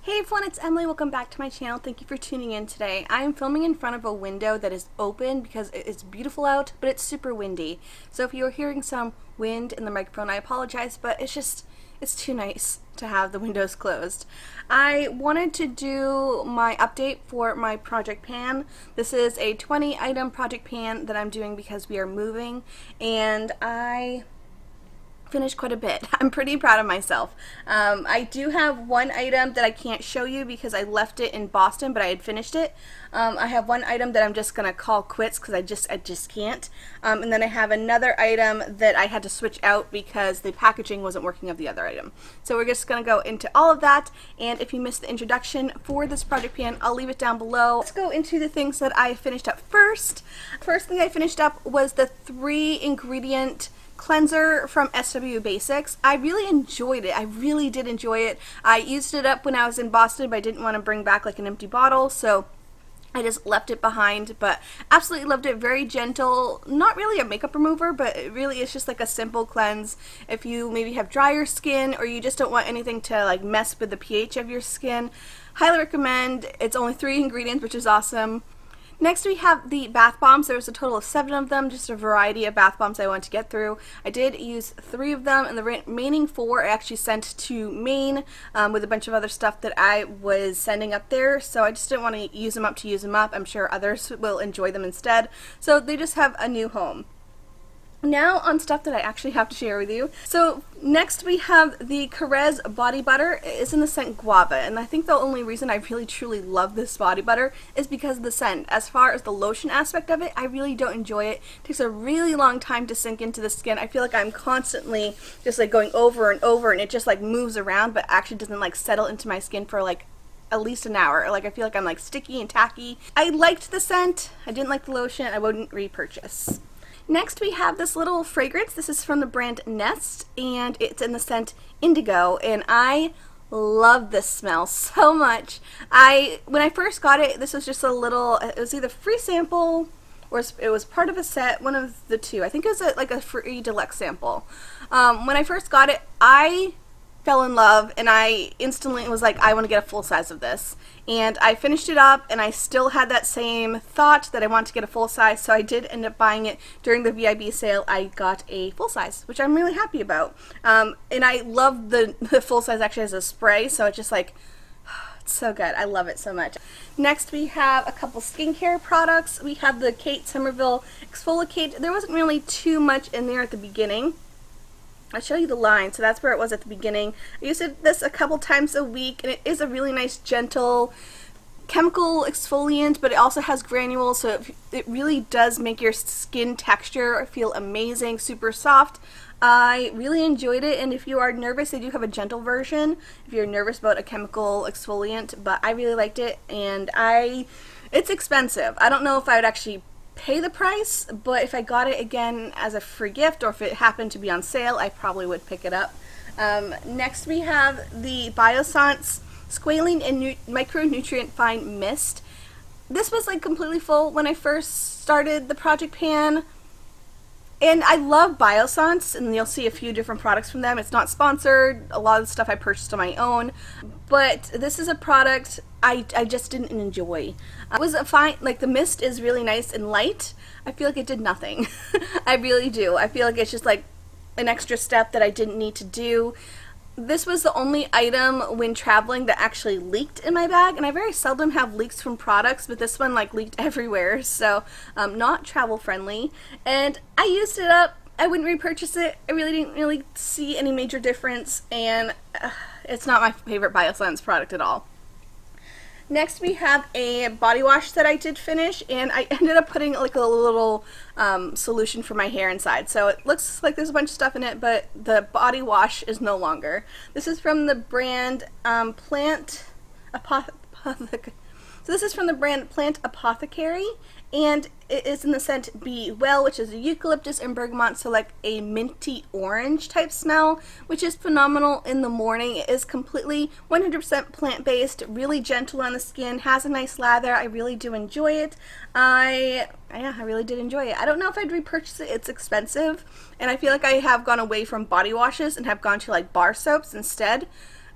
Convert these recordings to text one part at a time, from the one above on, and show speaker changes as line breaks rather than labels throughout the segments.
Hey everyone, it's Emily. Welcome back to my channel. Thank you for tuning in today. I am filming in front of a window that is open because it's beautiful out, but it's super windy. So if you're hearing some wind in the microphone, I apologize, but it's too nice to have the windows closed. I wanted to do my update for my project pan. This is a 20 item project pan that I'm doing because we are moving, and I finished quite a bit. I'm pretty proud of myself. I do have one item that I can't show you because I left it in Boston, but I had finished it. I have one item that I'm just gonna call quits because I just can't. And then I have another item that I had to switch out because the packaging wasn't working of the other item. So we're just gonna go into all of that. And if you missed the introduction for this project pan, I'll leave it down below. Let's go into the things that I finished up first. First thing I finished up was the 3-ingredient cleanser from SW Basics. I really enjoyed it. I really did enjoy it. I used it up when I was in Boston, but I didn't want to bring back like an empty bottle, so I just left it behind, but absolutely loved it. Very gentle, not really a makeup remover, but it really is just like a simple cleanse if you maybe have drier skin or you just don't want anything to like mess with the pH of your skin. Highly recommend. It's only 3 ingredients, which is awesome. Next we have the bath bombs. There was a total of 7 of them, just a variety of bath bombs I wanted to get through. I did use 3 of them, and the remaining 4 I actually sent to Maine with a bunch of other stuff that I was sending up there, so I just didn't want to use them up to use them up. I'm sure others will enjoy them instead, so they just have a new home. Now on stuff that I actually have to share with you. So next we have the Caress body butter. It is in the scent guava, and I think the only reason I really truly love this body butter is because of the scent. As far as the lotion aspect of it, I really don't enjoy it. It takes a really long time to sink into the skin. I feel like I'm constantly just like going over and over, and it just like moves around but actually doesn't like settle into my skin for like at least an hour. Like I feel like I'm like sticky and tacky. I liked the scent. I didn't like the lotion. I wouldn't repurchase. Next we have this little fragrance. This is from the brand Nest, and it's in the scent Indigo, and I love this smell so much. When I first got it, this was just a little, it was either free sample or it was part of a set, one of the two. I think it was like a free deluxe sample. When I first got it, I fell in love, and I instantly was like, I want to get a full size of this. And I finished it up, and I still had that same thought that I want to get a full size, so I did end up buying it during the VIB sale. I got a full size, which I'm really happy about. And I love the full size actually as a spray, so it's just like, it's so good. I love it so much. Next we have a couple skincare products. We have the Kate Somerville Exfoliate. There wasn't really too much in there at the beginning. I'll show you the line. So that's where it was at the beginning. I use this a couple times a week, and it is a really nice, gentle chemical exfoliant, but it also has granules, so it really does make your skin texture feel amazing, super soft. I really enjoyed it, and if you are nervous, they do have a gentle version if you're nervous about a chemical exfoliant, but I really liked it, and it's expensive. I don't know if I would actually pay the price, but if I got it again as a free gift, or if it happened to be on sale, I probably would pick it up. Next we have the Biossance Squalene and Micronutrient Fine Mist. This was like completely full when I first started the project pan, and I love Biossance, and you'll see a few different products from them. It's not sponsored. A lot of the stuff I purchased on my own, but this is a product I just didn't enjoy. It was a fine, like the mist is really nice and light. I feel like it did nothing. I really do. I feel like it's just like an extra step that I didn't need to do. This was the only item when traveling that actually leaked in my bag, and I very seldom have leaks from products, but this one like leaked everywhere, so not travel friendly. And I used it up. I wouldn't repurchase it. I really didn't see any major difference, and it's not my favorite Biossance product at all. Next we have a body wash that I did finish, and I ended up putting like a little solution for my hair inside. So it looks like there's a bunch of stuff in it, but the body wash is no longer. This is from the brand Plant Apothecary. So this is from the brand Plant Apothecary, and it is in the scent Be Well, which is a eucalyptus and bergamot, so like a minty orange type smell, which is phenomenal in the morning. It is completely 100% plant-based, really gentle on the skin, has a nice lather. I really do enjoy it. I really did enjoy it. I don't know if I'd repurchase it. It's expensive, and I feel like I have gone away from body washes and have gone to like bar soaps instead.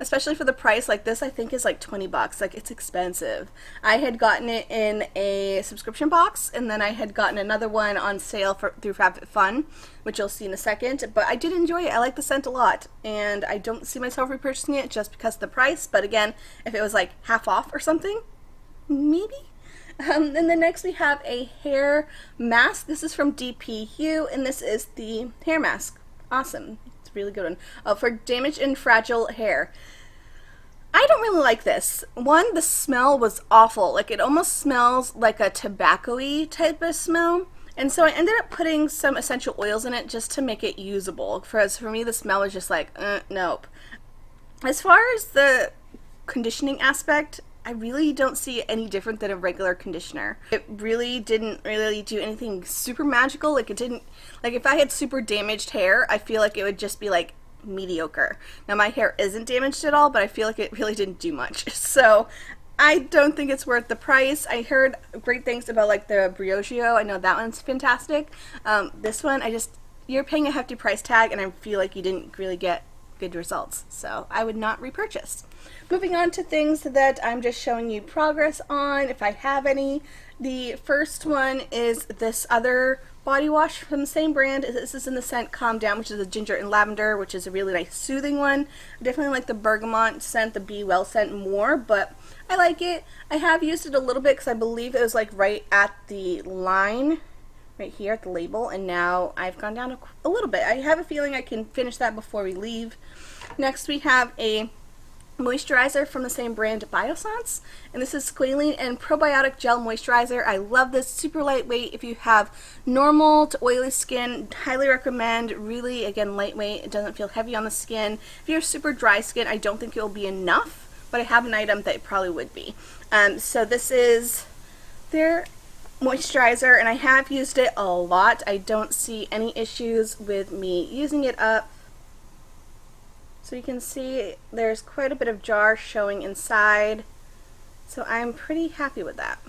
especially for the price. Like this I think is like 20 bucks. Like it's expensive. I had gotten it in a subscription box, and then I had gotten another one on sale through FabFitFun, which you'll see in a second. But I did enjoy it. I like the scent a lot, and I don't see myself repurchasing it just because of the price. But again, if it was like half off or something, maybe. And then next we have a hair mask. This is from DP Hue, and this is the hair mask. Awesome. It's a really good one. For damaged and fragile hair. I don't really like this. One, the smell was awful. Like it almost smells like a tobacco-y type of smell. And so I ended up putting some essential oils in it just to make it usable. For me, the smell was just like, nope. As far as the conditioning aspect, I really don't see any different than a regular conditioner. It really didn't really do anything super magical. Like it didn't, like if I had super damaged hair, I feel like it would just be like mediocre. Now my hair isn't damaged at all, but I feel like it really didn't do much. So I don't think it's worth the price. I heard great things about like the Briogeo. I know that one's fantastic. This one, you're paying a hefty price tag, and I feel like you didn't really get good results. So I would not repurchase. Moving on to things that I'm just showing you progress on, if I have any. The first one is this other body wash from the same brand. This is in the scent Calm Down, which is a ginger and lavender, which is a really nice soothing one. I definitely like the bergamot scent, the Be Well scent more, but I like it. I have used it a little bit because I believe it was like right at the line, right here at the label, and now I've gone down a little bit. I have a feeling I can finish that before we leave. Next we have a moisturizer from the same brand, Biossance, and this is Squalene and Probiotic Gel Moisturizer. I love this, super lightweight. If you have normal to oily skin, highly recommend. Really, again, lightweight. It doesn't feel heavy on the skin. If you're super dry skin, I don't think it will be enough, but I have an item that it probably would be. So this is their moisturizer, and I have used it a lot. I don't see any issues with me using it up. So you can see there's quite a bit of jar showing inside, so I'm pretty happy with that.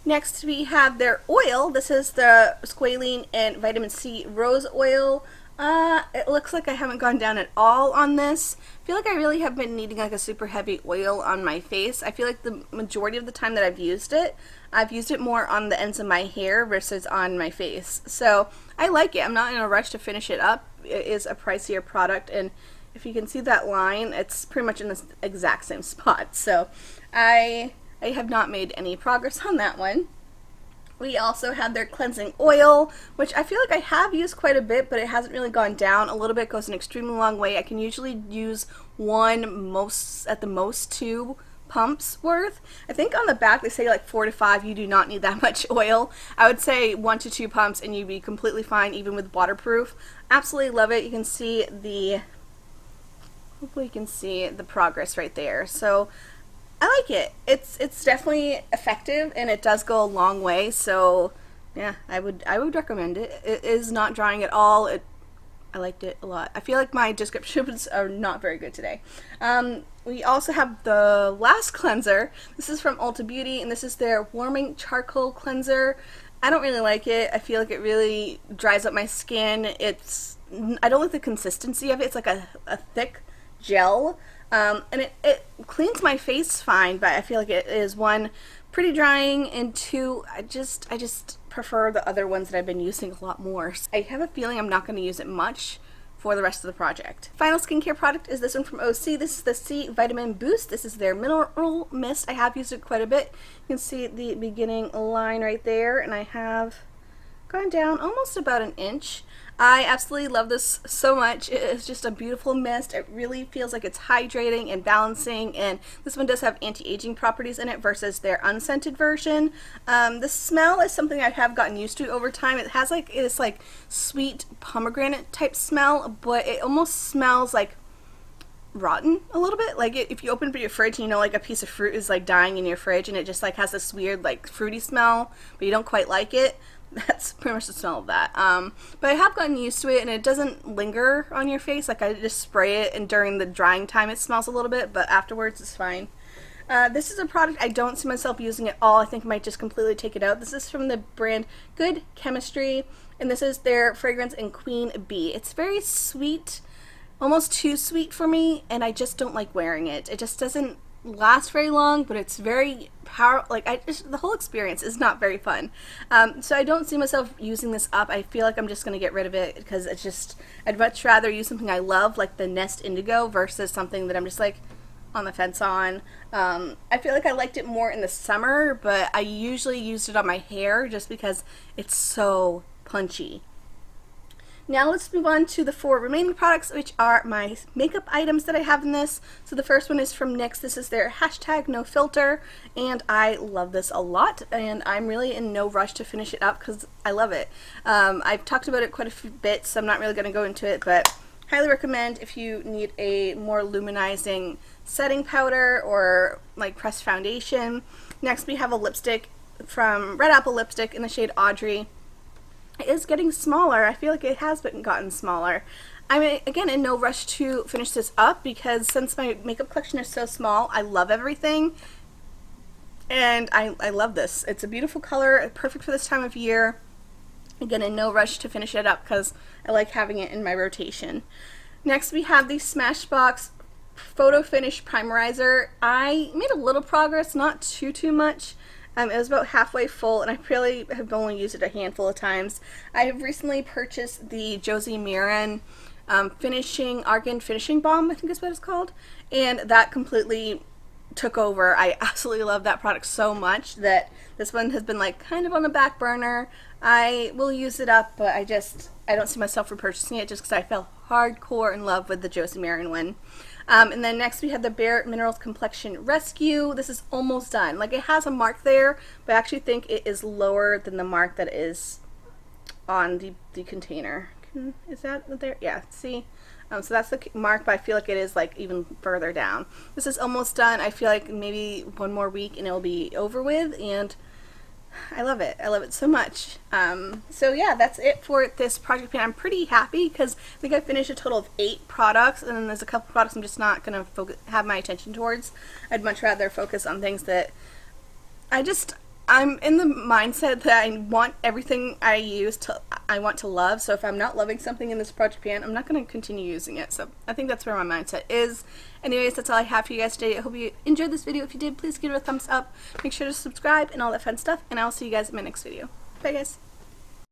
Next we have their oil. This is the Squalene and Vitamin C Rose Oil. It looks like I haven't gone down at all on this. I feel like I really have been needing like a super heavy oil on my face. I feel like the majority of the time that I've used it more on the ends of my hair versus on my face. So I like it. I'm not in a rush to finish it up. It is a pricier product, and if you can see that line, it's pretty much in the exact same spot. So I have not made any progress on that one. We also have their cleansing oil, which I feel like I have used quite a bit, but it hasn't really gone down. A little bit goes an extremely long way. I can usually use one, at the most 2 pumps worth. I think on the back they say like 4 to 5. You do not need that much oil. I would say 1 to 2 pumps and you'd be completely fine, even with waterproof. Absolutely love it. You can see hopefully you can see the progress right there. So I like it. It's definitely effective, and it does go a long way. So yeah, I would recommend it. It is not drying at all. I liked it a lot. I feel like my descriptions are not very good today. We also have the last cleanser. This is from Ulta Beauty, and this is their Warming Charcoal Cleanser. I don't really like it. I feel like it really dries up my skin. I don't like the consistency of it. It's like a thick gel. And it cleans my face fine, but I feel like it is, 1, pretty drying, and 2, I just prefer the other ones that I've been using a lot more. I have a feeling I'm not going to use it much for the rest of the project. Final skincare product is this one from OC. This is the C Vitamin Boost. This is their mineral mist. I have used it quite a bit. You can see the beginning line right there, and I have gone down almost about an inch. I absolutely love this so much. It is just a beautiful mist. It really feels like it's hydrating and balancing, and this one does have anti-aging properties in it versus their unscented version. The smell is something I have gotten used to over time. It has like this like sweet pomegranate type smell, but it almost smells like rotten a little bit. Like if you open up your fridge and you know like a piece of fruit is like dying in your fridge, and it just like has this weird like fruity smell, but you don't quite like it. That's pretty much the smell of that. But I have gotten used to it, and it doesn't linger on your face. Like I just spray it, and during the drying time it smells a little bit, but afterwards it's fine. This is a product I don't see myself using at all. I think I might just completely take it out. This is from the brand Good Chemistry, and this is their fragrance in Queen Bee. It's very sweet, almost too sweet for me, and I just don't like wearing it. It just doesn't last very long, but it's very the whole experience is not very fun. So I don't see myself using this up. I feel like I'm just going to get rid of it because it's just, I'd much rather use something I love like the Nest Indigo versus something that I'm just like on the fence on. I feel like I liked it more in the summer, but I usually used it on my hair just because it's so punchy. Now let's move on to the 4 remaining products, which are my makeup items that I have in this. So the first one is from NYX. This is their #NoFilter, and I love this a lot, and I'm really in no rush to finish it up because I love it. I've talked about it quite a few bits, so I'm not really going to go into it, but highly recommend if you need a more luminizing setting powder or like pressed foundation. Next we have a lipstick from Red Apple Lipstick in the shade Audrey. It is getting smaller. I feel like it has gotten smaller. I'm again in no rush to finish this up because since my makeup collection is so small, I love everything, and I love this. It's a beautiful color, perfect for this time of year. Again, in no rush to finish it up because I like having it in my rotation. Next we have the Smashbox Photo Finish Primerizer. I made a little progress, not too much. It was about halfway full, and I really have only used it a handful of times. I have recently purchased the Josie Maran Argan Finishing Balm, I think is what it's called, and that completely took over. I absolutely love that product so much that this one has been like kind of on the back burner. I will use it up, but I don't see myself repurchasing it just because I fell hardcore in love with the Josie Maran one. And then next we have the Bare Minerals Complexion Rescue. This is almost done. Like, it has a mark there, but I actually think it is lower than the mark that is on the container. Is that there? Yeah, see? So that's the mark, but I feel like it is like even further down. This is almost done. I feel like maybe one more week and it'll be over with, and I love it. I love it so much. So yeah, that's it for this project pan. I'm pretty happy because I think I finished a total of 8 products, and then there's a couple products I'm just not going to have my attention towards. I'd much rather focus on things that I'm in the mindset that I want everything I want to love. So if I'm not loving something in this project pan, I'm not going to continue using it. So I think that's where my mindset is. Anyways, that's all I have for you guys today. I hope you enjoyed this video. If you did, please give it a thumbs up. Make sure to subscribe and all that fun stuff. And I'll see you guys in my next video. Bye, guys.